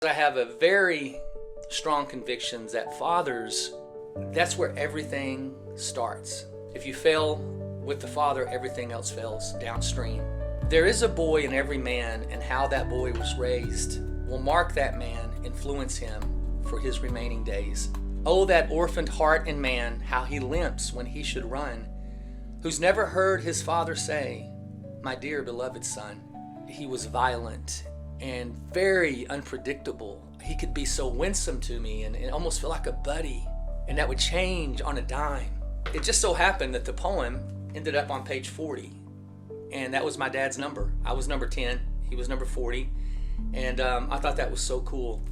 I have a very strong conviction that fathers, that's where everything starts. If you fail with the father, everything else fails downstream. There is a boy in every man, and how that boy was raised will mark that man, influence him for his remaining days. Oh, that orphaned heart in man, how he limps when he should run, who's never heard his father say, "My dear beloved son." He was violent and very unpredictable. He could be so winsome to me and almost feel like a buddy, and that would change on a dime. It just so happened that the poem ended up on page 40, and that was my dad's number. I was number 10, he was number 40, and I thought that was so cool,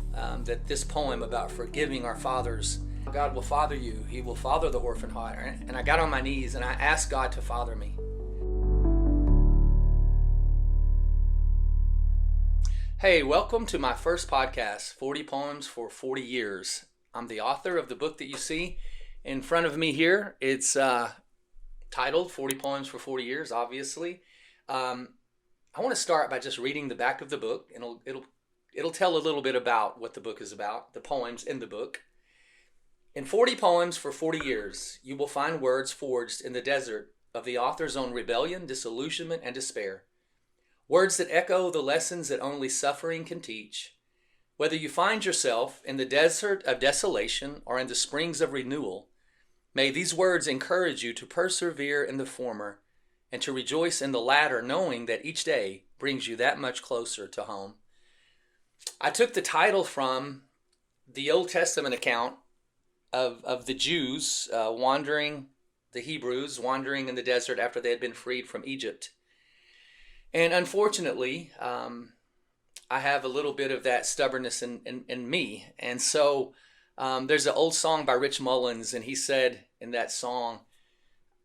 that this poem about forgiving our fathers, God will father you, he will father the orphan heart. And I got on my knees and I asked God to father me. Hey, welcome to my first podcast, 40 Poems for 40 Years. I'm the author of the book that you see in front of me here. It's titled 40 Poems for 40 Years, obviously. I want to start by just reading the back of the book, and it'll tell a little bit about what the book is about, the poems in the book. In 40 Poems for 40 Years, you will find words forged in the desert of the author's own rebellion, disillusionment, and despair. Words that echo the lessons that only suffering can teach. Whether you find yourself in the desert of desolation or in the springs of renewal, may these words encourage you to persevere in the former and to rejoice in the latter, knowing that each day brings you that much closer to home. I took the title from the Old Testament account of the Jews the Hebrews wandering in the desert after they had been freed from Egypt. And unfortunately, I have a little bit of that stubbornness in me. And so there's an old song by Rich Mullins, and he said in that song,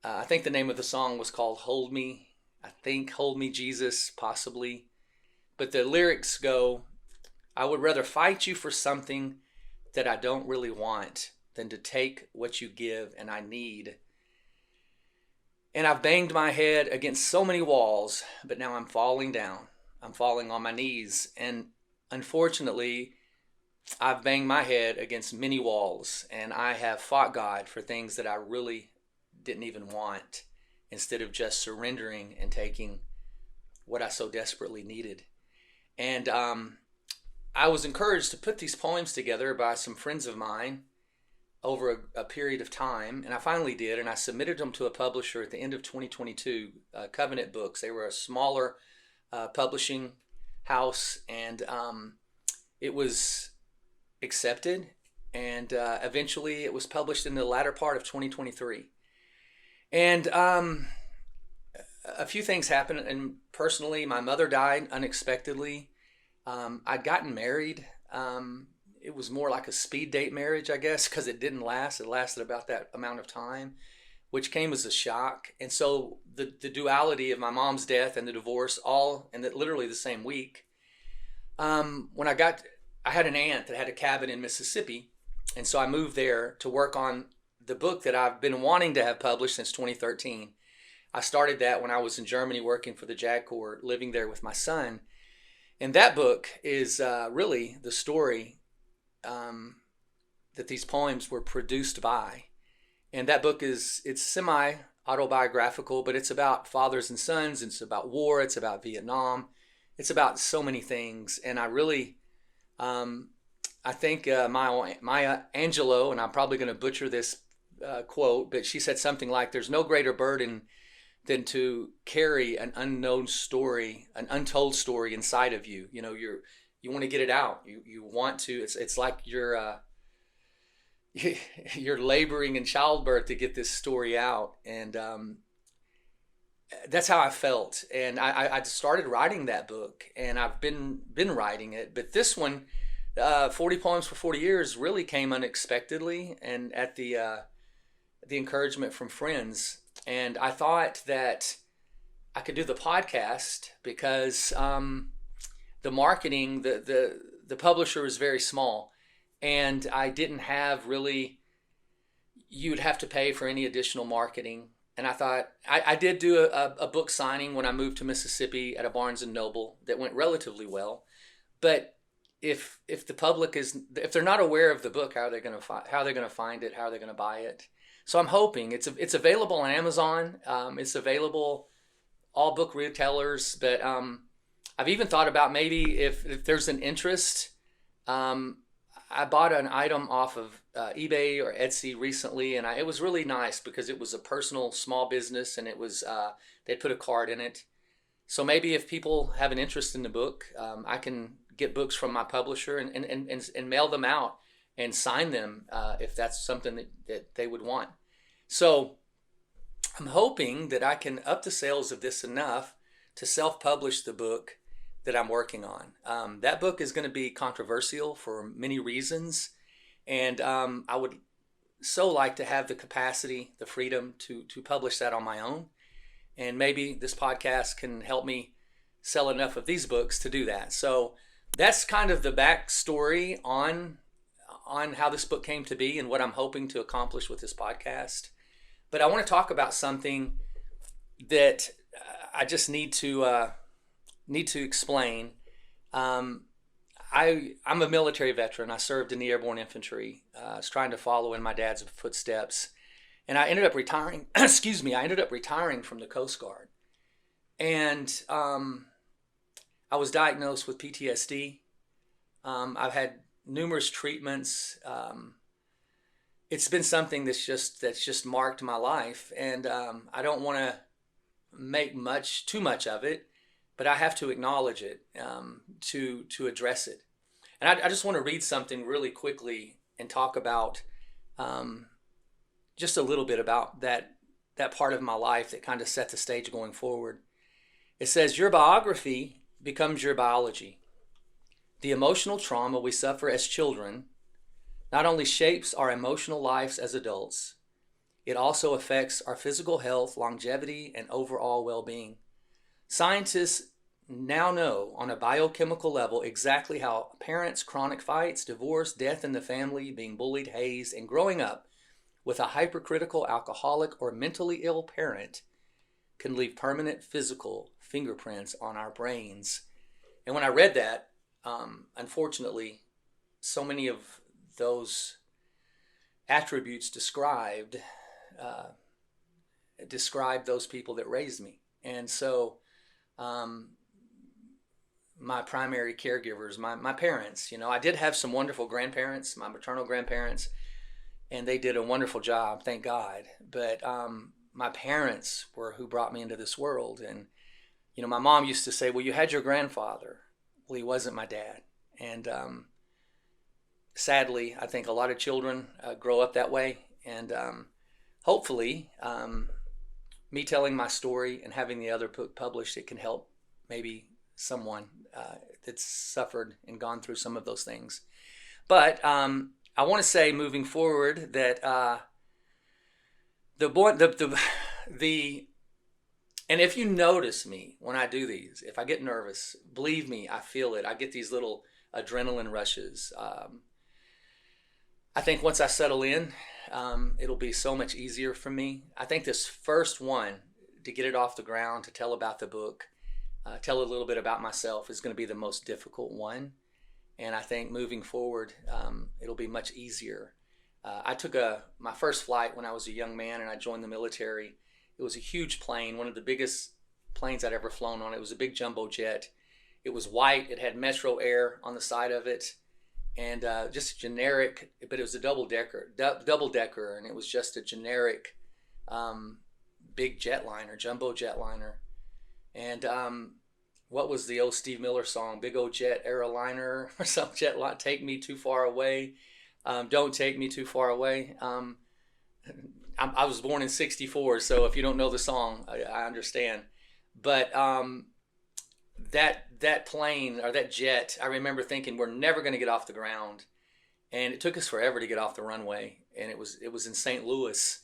I think the name of the song was called Hold Me. I think Hold Me, Jesus, possibly. But the lyrics go, I would rather fight you for something that I don't really want than to take what you give and I need. And I've banged my head against so many walls, but now I'm falling down. I'm falling on my knees. And unfortunately, I've banged my head against many walls, and I have fought God for things that I really didn't even want, instead of just surrendering and taking what I so desperately needed. And I was encouraged to put these poems together by some friends of mine over a period of time, and I finally did, and I submitted them to a publisher at the end of 2022, Covenant Books. They were a smaller publishing house, and it was accepted, and eventually it was published in the latter part of 2023. And a few things happened, and personally, my mother died unexpectedly. I'd gotten married. It was more like a speed date marriage, I guess, because it didn't last. It lasted about that amount of time, which came as a shock. And so the duality of my mom's death and the divorce, all in literally the same week. When I had an aunt that had a cabin in Mississippi, and so I moved there to work on the book that I've been wanting to have published since 2013. I started that when I was in Germany working for the JAG Corps, living there with my son. And that book is really the story that these poems were produced by. And that book it's semi-autobiographical, but it's about fathers and sons, it's about war, it's about Vietnam, it's about so many things. And I really, I think Maya Angelou, and I'm probably going to butcher this quote, but she said something like, there's no greater burden than to carry an unknown story, an untold story inside of you. You know, you want to get it out. You want to. It's like you're laboring in childbirth to get this story out, and that's how I felt. And I started writing that book, and I've been writing it. But this one, 40 Poems for 40 Years, really came unexpectedly, and at the encouragement from friends. And I thought that I could do the podcast because the marketing, the publisher was very small, and I didn't have really, you'd have to pay for any additional marketing. And I thought, I did do a book signing when I moved to Mississippi at a Barnes & Noble that went relatively well, but if the public if they're not aware of the book, how are they going to find it? How are they going to buy it? So I'm hoping it's available on Amazon. It's available all book retailers, but I've even thought about maybe if there's an interest. I bought an item off of eBay or Etsy recently, and it was really nice because it was a personal small business, and it was they put a card in it. So maybe if people have an interest in the book, I can get books from my publisher and mail them out and sign them if that's something that they would want. So I'm hoping that I can up the sales of this enough to self-publish the book that I'm working on. That book is going to be controversial for many reasons, and I would so like to have the capacity, the freedom to publish that on my own. And maybe this podcast can help me sell enough of these books to do that. So that's kind of the backstory on how this book came to be and what I'm hoping to accomplish with this podcast. But I want to talk about something that I just need to explain. I'm a military veteran. I served in the airborne infantry. I was trying to follow in my dad's footsteps. And I ended up retiring, I ended up retiring from the Coast Guard. And I was diagnosed with PTSD. I've had numerous treatments. It's been something that's just marked my life. And I don't want to make too much of it, but I have to acknowledge it to address it. And I just want to read something really quickly and talk about just a little bit about that part of my life that kind of set the stage going forward. It says, your biography becomes your biology. The emotional trauma we suffer as children not only shapes our emotional lives as adults, it also affects our physical health, longevity, and overall well-being. Scientists now know on a biochemical level exactly how parents' chronic fights, divorce, death in the family, being bullied, hazed, and growing up with a hypercritical, alcoholic, or mentally ill parent can leave permanent physical fingerprints on our brains. And when I read that, unfortunately, so many of those attributes described those people that raised me. And so my primary caregivers, my parents, I did have some wonderful grandparents, my maternal grandparents, and they did a wonderful job, thank God. But my parents were who brought me into this world. And, my mom used to say, well, you had your grandfather. Well, he wasn't my dad. And sadly, I think a lot of children grow up that way. And hopefully, me telling my story and having the other book published, it can help maybe someone that's suffered and gone through some of those things. But I want to say moving forward that and if you notice me when I do these, if I get nervous, believe me, I feel it. I get these little adrenaline rushes. I think once I settle in, it'll be so much easier for me. I think this first one, to get it off the ground, to tell about the book, tell a little bit about myself, is going to be the most difficult one. And I think moving forward, it'll be much easier. I took my first flight when I was a young man, and I joined the military. It was a huge plane, one of the biggest planes I'd ever flown on. It was a big jumbo jet. It was white. It had Metro Air on the side of it, and just generic. But it was a double decker, and it was just a generic big jetliner, jumbo jetliner. And what was the old Steve Miller song? Big old jet airliner or some jet line. Take me too far away. Don't take me too far away. I was born in '64, so if you don't know the song, I understand. But that plane or that jet, I remember thinking we're never going to get off the ground, and it took us forever to get off the runway. And it was in St. Louis,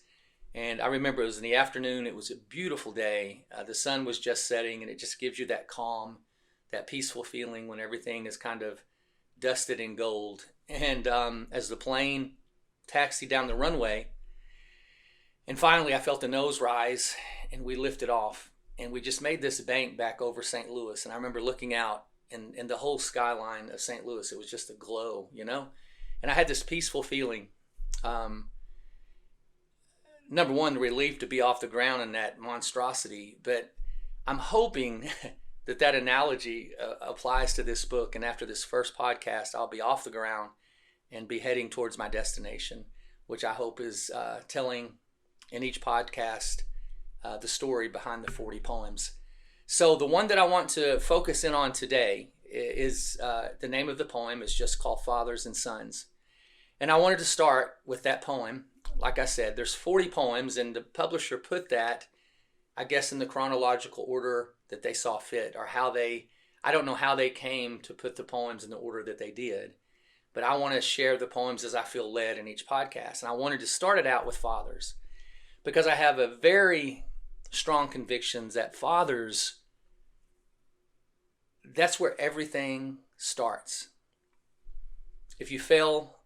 and I remember it was in the afternoon. It was a beautiful day. The sun was just setting, and it just gives you that calm, that peaceful feeling when everything is kind of dusted in gold. And as the plane taxied down the runway, and finally I felt the nose rise, and we lifted off, and we just made this bank back over St. Louis. And I remember looking out, and the whole skyline of St. Louis. It was just a glow, you know? And I had this peaceful feeling. Number one, the relief to be off the ground in that monstrosity. But I'm hoping that analogy applies to this book. And after this first podcast, I'll be off the ground and be heading towards my destination, which I hope is telling in each podcast the story behind the 40 poems. So the one that I want to focus in on today is the name of the poem is just called Fathers and Sons. And I wanted to start with that poem. Like I said, there's 40 poems, and the publisher put that, I guess, in the chronological order that they saw fit, or I don't know how they came to put the poems in the order that they did, but I want to share the poems as I feel led in each podcast. And I wanted to start it out with fathers, because I have a very strong convictions that fathers, that's where everything starts. If you fail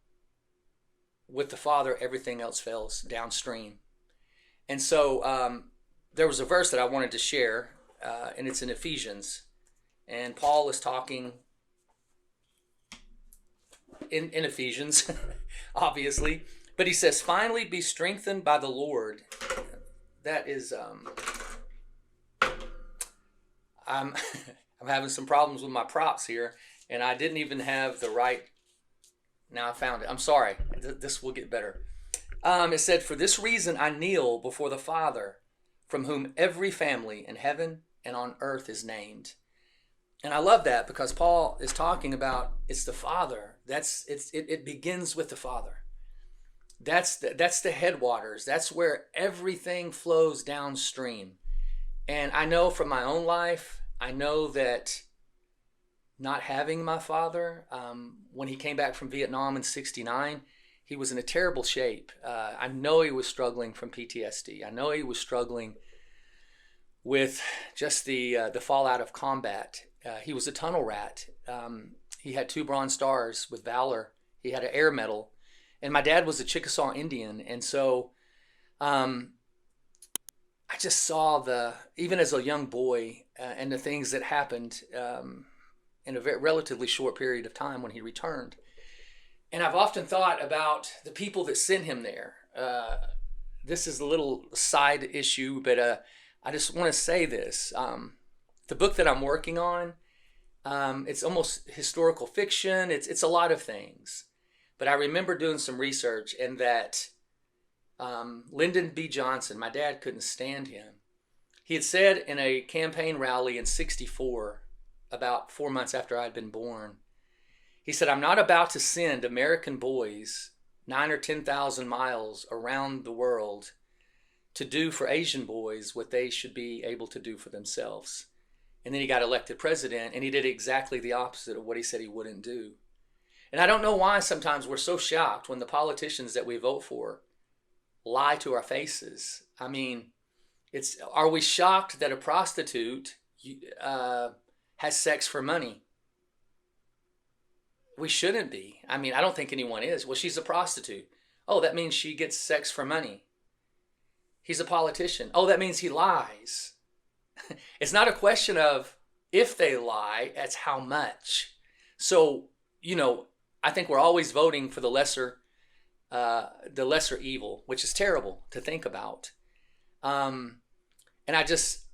with the father, everything else fails downstream. And so there was a verse that I wanted to share, and it's in Ephesians. And Paul is talking in Ephesians, obviously. But he says, finally be strengthened by the Lord. That is, I'm having some problems with my props here, and I didn't even have the right. Now I found it. I'm sorry. This will get better. It said, for this reason I kneel before the Father, from whom every family in heaven and on earth is named. And I love that, because Paul is talking about it's the Father. It begins with the Father. That's the headwaters. That's where everything flows downstream. And I know from my own life, I know that not having my father, when he came back from Vietnam in '69, he was in a terrible shape. I know he was struggling from PTSD. I know he was struggling with just the fallout of combat. He was a tunnel rat. He had 2 Bronze Stars with Valor. He had an Air Medal. And my dad was a Chickasaw Indian. And so I just saw even as a young boy, and the things that happened in a relatively short period of time when he returned. And I've often thought about the people that sent him there. This is a little side issue, but I just want to say this. The book that I'm working on, it's almost historical fiction. It's a lot of things. But I remember doing some research, and that Lyndon B. Johnson, my dad couldn't stand him. He had said in a campaign rally in '64, about 4 months after I'd been born, he said, I'm not about to send American boys 9 or 10,000 miles around the world to do for Asian boys what they should be able to do for themselves. And then he got elected president, and he did exactly the opposite of what he said he wouldn't do. And I don't know why sometimes we're so shocked when the politicians that we vote for lie to our faces. I mean, are we shocked that a prostitute has sex for money? We shouldn't be. I mean, I don't think anyone is. Well, she's a prostitute. Oh, that means she gets sex for money. He's a politician. Oh, that means he lies. It's not a question of if they lie, it's how much. So, I think we're always voting for the lesser evil, which is terrible to think about. And I guess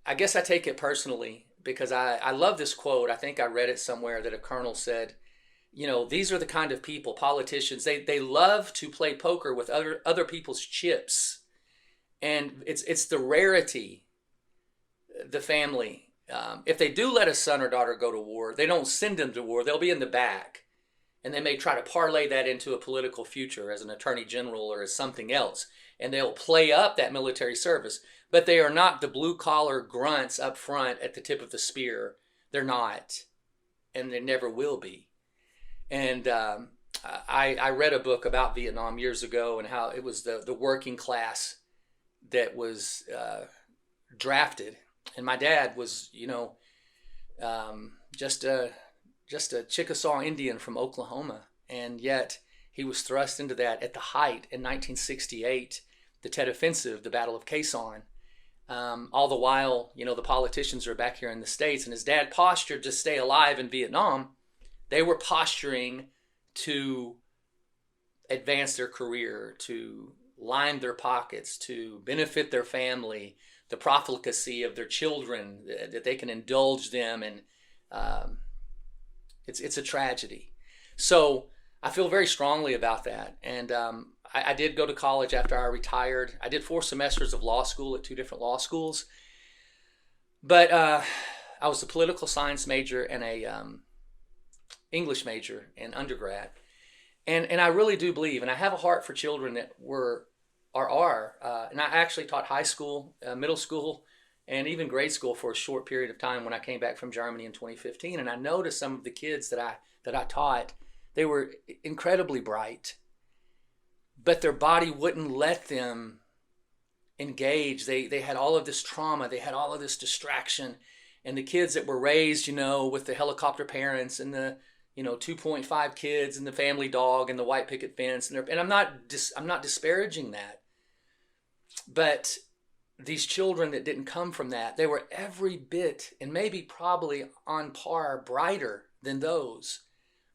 I take it personally, because I love this quote. I think I read it somewhere that a colonel said, these are the kind of people, politicians, they love to play poker with other people's chips. And it's the rarity, the family. If they do let a son or daughter go to war, they don't send them to war. They'll be in the back. And they may try to parlay that into a political future as an attorney general or as something else. And they'll play up that military service. But they are not the blue-collar grunts up front at the tip of the spear. They're not. And they never will be. And I read a book about Vietnam years ago, and how it was the working class that was drafted. And my dad was, just a Chickasaw Indian from Oklahoma. And yet he was thrust into that at the height in 1968, the Tet Offensive, the Battle of Quezon. All the while, the politicians are back here in the States, and his dad postured to stay alive in Vietnam. They were posturing to advance their career, to line their pockets, to benefit their family, the profligacy of their children, that they can indulge them, and it's a tragedy. So I feel very strongly about that, and I did go to college after I retired. I did 4 semesters of law school at 2 different law schools, but I was a political science major and a English major in undergrad. And I really do believe, and I have a heart for children that and I actually taught high school, middle school, and even grade school for a short period of time when I came back from Germany in 2015. And I noticed some of the kids that I taught, they were incredibly bright, but their body wouldn't let them engage. They had all of this trauma, they had all of this distraction. And the kids that were raised, with the helicopter parents and the 2.5 kids and the family dog and the white picket fence, and I'm not disparaging that, but these children that didn't come from that, they were every bit, and maybe probably on par, brighter than those,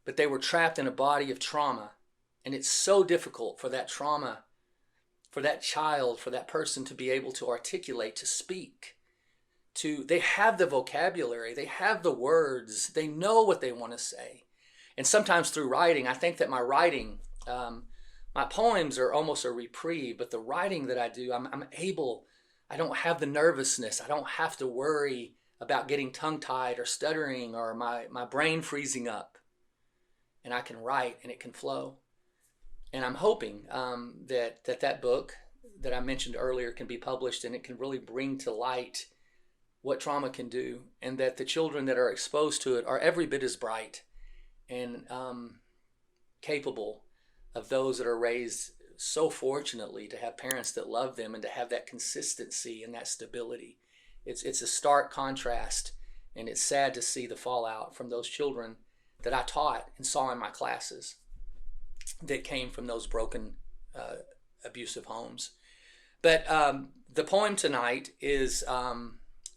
but they were trapped in a body of trauma. And it's so difficult for that trauma, for that child, for that person to be able to articulate, to speak. They have the vocabulary, they have the words, they know what they want to say. And sometimes through writing, I think that my writing, my poems are almost a reprieve, but the writing that I do, I don't have the nervousness. I don't have to worry about getting tongue-tied or stuttering or my brain freezing up. And I can write and it can flow. And I'm hoping that book that I mentioned earlier can be published, and it can really bring to light what trauma can do, and that the children that are exposed to it are every bit as bright and capable of those that are raised so fortunately to have parents that love them and to have that consistency and that stability. It's a stark contrast, and it's sad to see the fallout from those children that I taught and saw in my classes that came from those broken, abusive homes. But the poem tonight is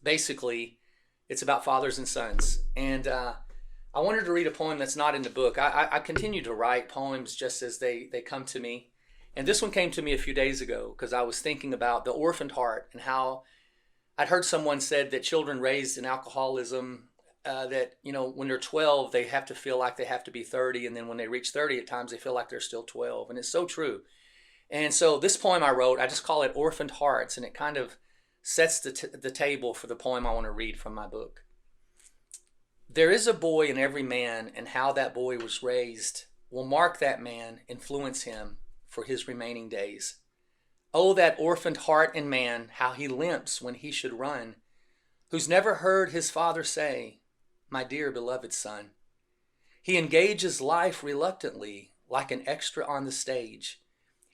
basically, it's about fathers and sons. And I wanted to read a poem that's not in the book. I continue to write poems just as they come to me. And this one came to me a few days ago because I was thinking about the orphaned heart, and how I'd heard someone said that children raised in alcoholism, that when they're 12 they have to feel like they have to be 30, and then when they reach 30 at times they feel like they're still 12. And it's so true. And so this poem I wrote, I just call it Orphaned Hearts, and it kind of sets the table for the poem I want to read from my book. There is a boy in every man, and how that boy was raised will mark that man, influence him for his remaining days. Oh, that orphaned heart in man, how he limps when he should run, who's never heard his father say, my dear beloved son. He engages life reluctantly, like an extra on the stage,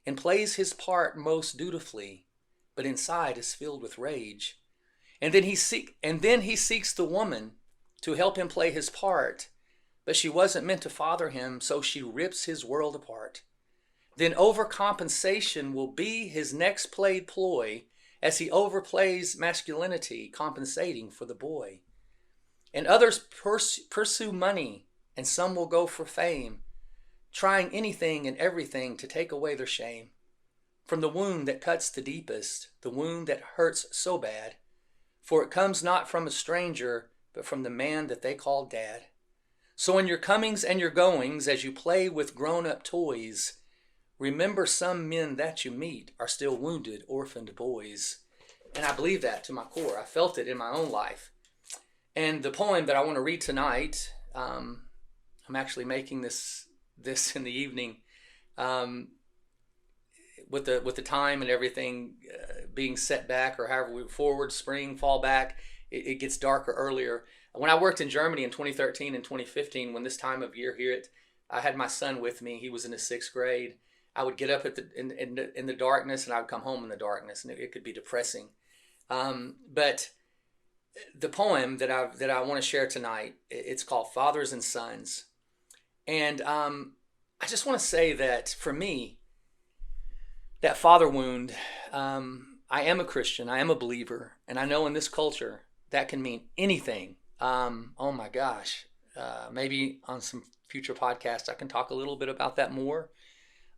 and plays his part most dutifully, but inside is filled with rage. And then he seeks the woman to help him play his part, but she wasn't meant to father him, so she rips his world apart. Then overcompensation will be his next played ploy, as he overplays masculinity, compensating for the boy. And others pursue money, and some will go for fame, trying anything and everything to take away their shame. From the wound that cuts the deepest, the wound that hurts so bad, for it comes not from a stranger, but from the man that they call dad. So in your comings and your goings, as you play with grown-up toys, remember some men that you meet are still wounded, orphaned boys. And I believe that to my core. I felt it in my own life. And the poem that I want to read tonight, I'm actually making this in the evening, with the time and everything being set back, or however we forward, spring, fall back, it gets darker earlier. When I worked in Germany in 2013 and 2015, when this time of year here, I had my son with me. He was in the 6th grade. I would get up in the darkness, and I would come home in the darkness, and it could be depressing. But the poem that I want to share tonight, it's called Fathers and Sons. And I just want to say that for me, that father wound, I am a Christian. I am a believer. And I know in this culture that can mean anything. Oh my gosh. Maybe on some future podcasts I can talk a little bit about that more.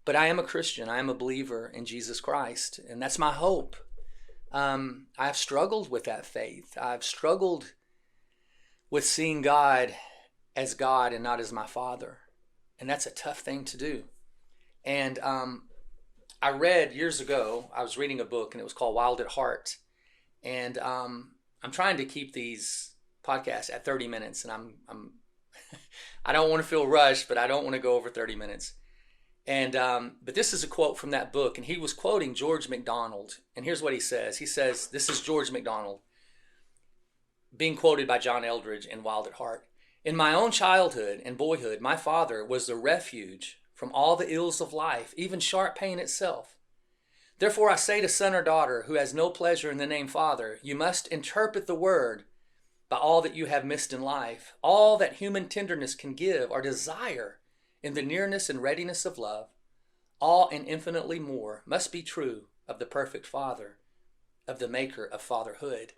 But I am a Christian. I am a believer in Jesus Christ. And that's my hope. I've struggled with that faith. I've struggled with seeing God as God and not as my Father. And that's a tough thing to do. And I read years ago, I was reading a book and it was called Wild at Heart. And I'm trying to keep these podcasts at 30 minutes. And I'm I don't want to feel rushed, but I don't want to go over 30 minutes. And but this is a quote from that book, and he was quoting George MacDonald. And here's what he says. He says, this is George MacDonald being quoted by John Eldredge in Wild at Heart. In my own childhood and boyhood, my father was the refuge from all the ills of life, even sharp pain itself. Therefore I say to son or daughter who has no pleasure in the name Father, you must interpret the word by all that you have missed in life, all that human tenderness can give or desire in the nearness and readiness of love, all and infinitely more must be true of the perfect Father, of the maker of fatherhood.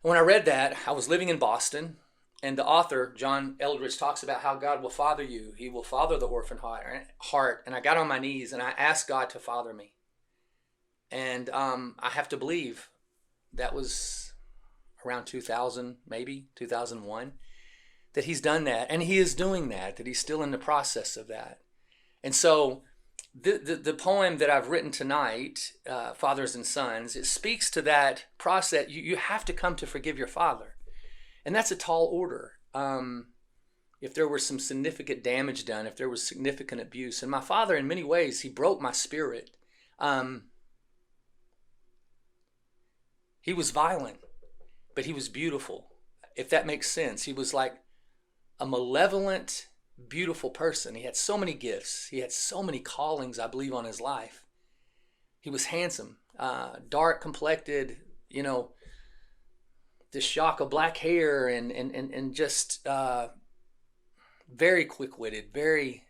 When I read that, I was living in Boston, and the author, John Eldredge, talks about how God will father you. He will father the orphan heart. And I got on my knees and I asked God to father me. And I have to believe that was around 2000, maybe 2001, that he's done that. And he is doing that he's still in the process of that. And so the poem that I've written tonight, Fathers and Sons, it speaks to that process. You have to come to forgive your father. And that's a tall order. If there was some significant damage done, if there was significant abuse. And my father, in many ways, he broke my spirit. He was violent, but he was beautiful, if that makes sense. He was like a malevolent, beautiful person. He had so many gifts. He had so many callings, I believe, on his life. He was handsome, dark complected, this shock of black hair and just very quick-witted, very,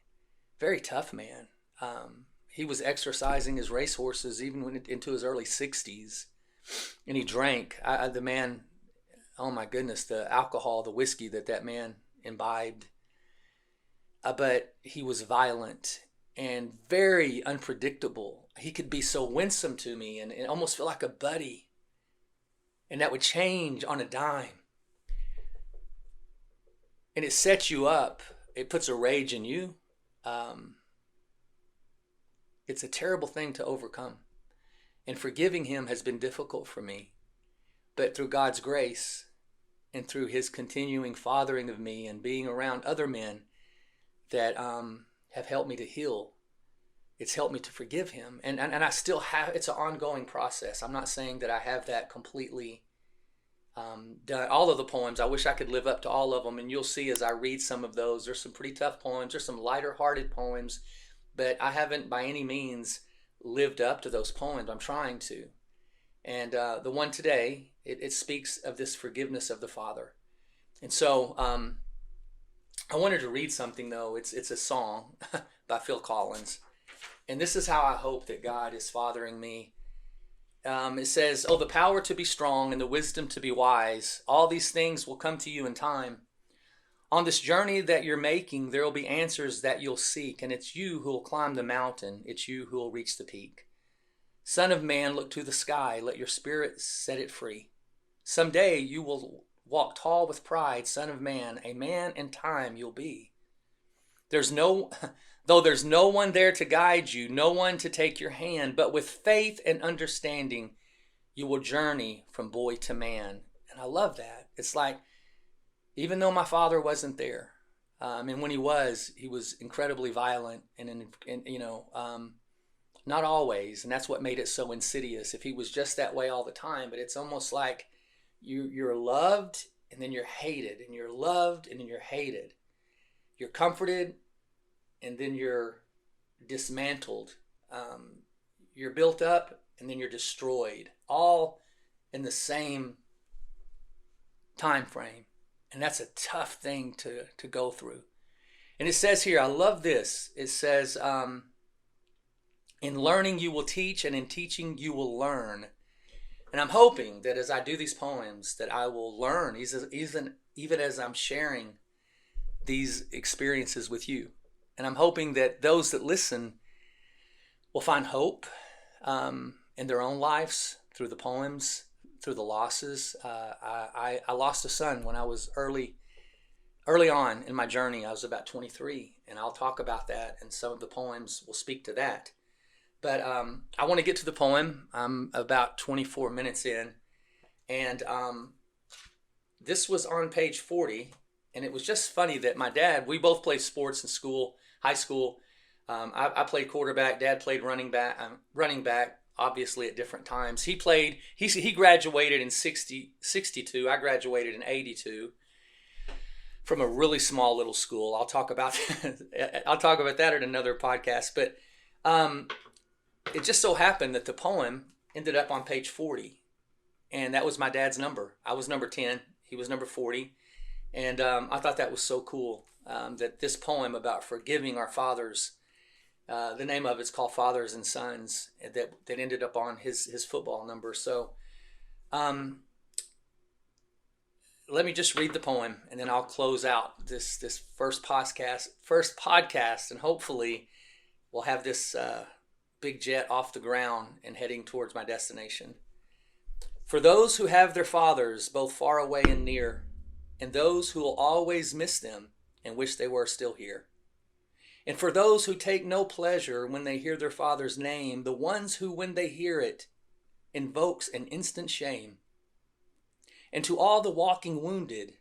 very tough man. He was exercising his racehorses even into his early 60s, and he drank. The man, oh my goodness, the alcohol, the whiskey that man imbibed. But he was violent and very unpredictable. He could be so winsome to me and almost feel like a buddy. And that would change on a dime. And it sets you up. It puts a rage in you. It's a terrible thing to overcome. And forgiving him has been difficult for me. But through God's grace and through his continuing fathering of me and being around other men that have helped me to heal, it's helped me to forgive him. And I still have, it's an ongoing process. I'm not saying that I have that completely done. All of the poems, I wish I could live up to all of them. And you'll see as I read some of those, there's some pretty tough poems. There's some lighter hearted poems, but I haven't by any means lived up to those poems. I'm trying to. And the one today, it speaks of this forgiveness of the Father. And so I wanted to read something, though. It's a song by Phil Collins. And this is how I hope that God is fathering me. It says, oh, the power to be strong and the wisdom to be wise. All these things will come to you in time. On this journey that you're making, there will be answers that you'll seek. And it's you who will climb the mountain. It's you who will reach the peak. Son of man, look to the sky. Let your spirit set it free. Someday you will walk tall with pride. Son of man, a man in time you'll be. Though there's no one there to guide you, no one to take your hand, but with faith and understanding, you will journey from boy to man. And I love that. It's like, even though my father wasn't there, and when he was incredibly violent and not always. And that's what made it so insidious. If he was just that way all the time, but it's almost like you're loved and then you're hated, and you're loved and then you're hated. You're comforted and then you're dismantled. You're built up and then you're destroyed, all in the same time frame. And that's a tough thing to go through. And it says here, I love this. It says, In learning you will teach, and in teaching you will learn. And I'm hoping that as I do these poems that I will learn, even as I'm sharing these experiences with you. And I'm hoping that those that listen will find hope in their own lives through the poems, through the losses. I lost a son when I was early on in my journey. I was about 23, and I'll talk about that, and some of the poems will speak to that. But I want to get to the poem. I'm about 24 minutes in, and this was on page 40, and it was just funny that my dad, we both played sports in school, high school. I played quarterback. Dad played running back, obviously at different times. He graduated in 62. I graduated in 82 from a really small little school. I'll talk about that at another podcast. But it just so happened that the poem ended up on page 40, and that was my dad's number. I was number 10. He was number 40. And I thought that was so cool that this poem about forgiving our fathers, the name of it's called Fathers and Sons, that ended up on his football number. So let me just read the poem, and then I'll close out this first podcast, and hopefully we'll have this big jet off the ground and heading towards my destination. For those who have their fathers both far away and near, and those who will always miss them and wish they were still here. And for those who take no pleasure when they hear their father's name, the ones who, when they hear it, invokes an instant shame. And to all the walking wounded,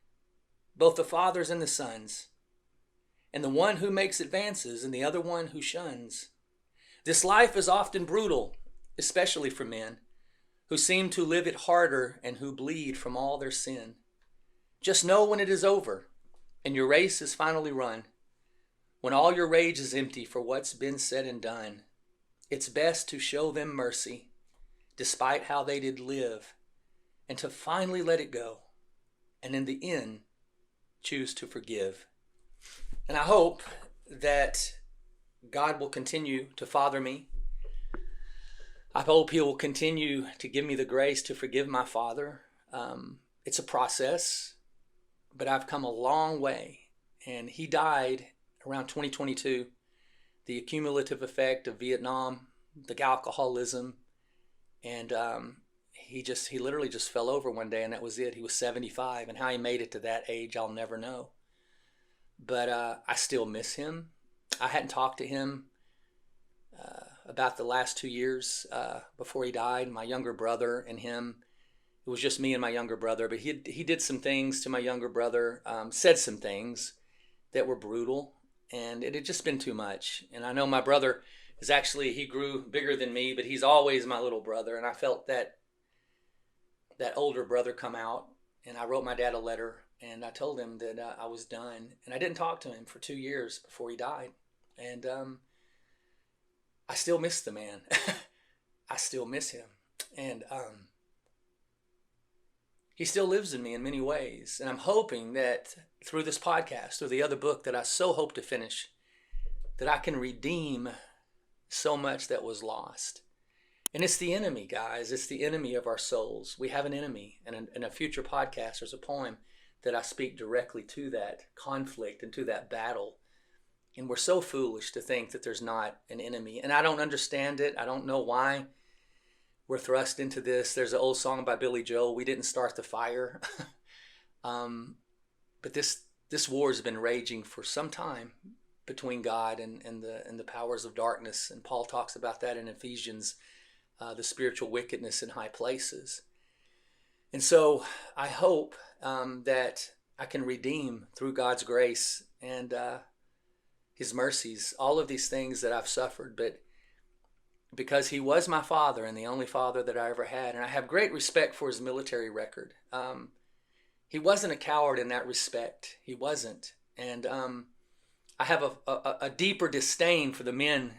both the fathers and the sons, and the one who makes advances and the other one who shuns. This life is often brutal, especially for men, who seem to live it harder and who bleed from all their sin. Just know when it is over and your race is finally run, when all your rage is empty for what's been said and done, it's best to show them mercy, despite how they did live, and to finally let it go, and in the end, choose to forgive. And I hope that God will continue to father me. I hope He will continue to give me the grace to forgive my father. It's a process, but I've come a long way. And he died around 2022. The accumulative effect of Vietnam, the alcoholism, and he literally just fell over one day, and that was it. He was 75, and how he made it to that age, I'll never know. But I still miss him. I hadn't talked to him about the last 2 years before he died. My younger brother and him, it was just me and my younger brother, but he did some things to my younger brother, said some things that were brutal, and it had just been too much. And I know my brother he grew bigger than me, but he's always my little brother, and I felt that older brother come out, and I wrote my dad a letter, and I told him that I was done, and I didn't talk to him for 2 years before he died. And I still miss the man. I still miss him. And he still lives in me in many ways. And I'm hoping that through this podcast, through the other book that I so hope to finish, that I can redeem so much that was lost. And it's the enemy, guys. It's the enemy of our souls. We have an enemy. And in a future podcast, there's a poem that I speak directly to that conflict and to that battle. And we're so foolish to think that there's not an enemy. And I don't understand it. I don't know why we're thrust into this. There's an old song by Billy Joel, "We didn't start the fire." But this war has been raging for some time between God and the powers of darkness. And Paul talks about that in Ephesians, the spiritual wickedness in high places. And so I hope that I can redeem through God's grace and His mercies, all of these things that I've suffered, but because he was my father and the only father that I ever had, and I have great respect for his military record. He wasn't a coward in that respect. He wasn't. And I have a deeper disdain for the men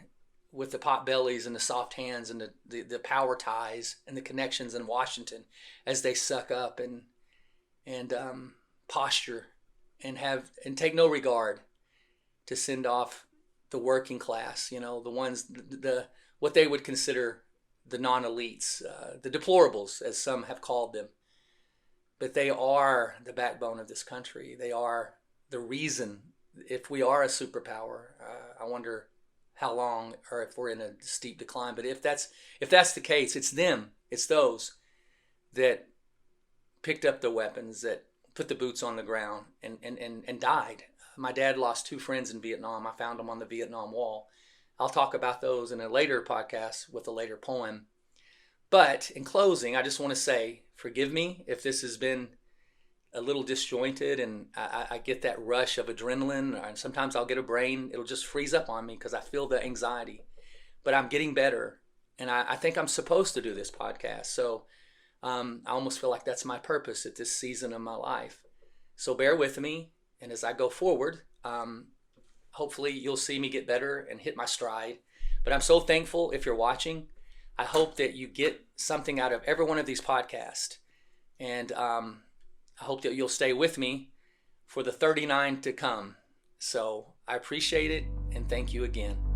with the pot bellies and the soft hands and the power ties and the connections in Washington as they suck up and posture and take no regard to send off the working class, the ones, what they would consider the non-elites, the deplorables, as some have called them. But they are the backbone of this country. They are the reason, if we are a superpower, I wonder how long, or if we're in a steep decline. But if that's the case, it's them. It's those that picked up the weapons, that put the boots on the ground and died. My dad lost 2 friends in Vietnam. I found them on the Vietnam Wall. I'll talk about those in a later podcast with a later poem. But in closing, I just want to say, forgive me if this has been a little disjointed and I get that rush of adrenaline, and sometimes I'll get a brain, it'll just freeze up on me because I feel the anxiety. But I'm getting better, and I think I'm supposed to do this podcast. So I almost feel like that's my purpose at this season of my life. So bear with me, and as I go forward, hopefully you'll see me get better and hit my stride. But I'm so thankful if you're watching. I hope that you get something out of every one of these podcasts. And I hope that you'll stay with me for the 39 to come. So I appreciate it, and thank you again.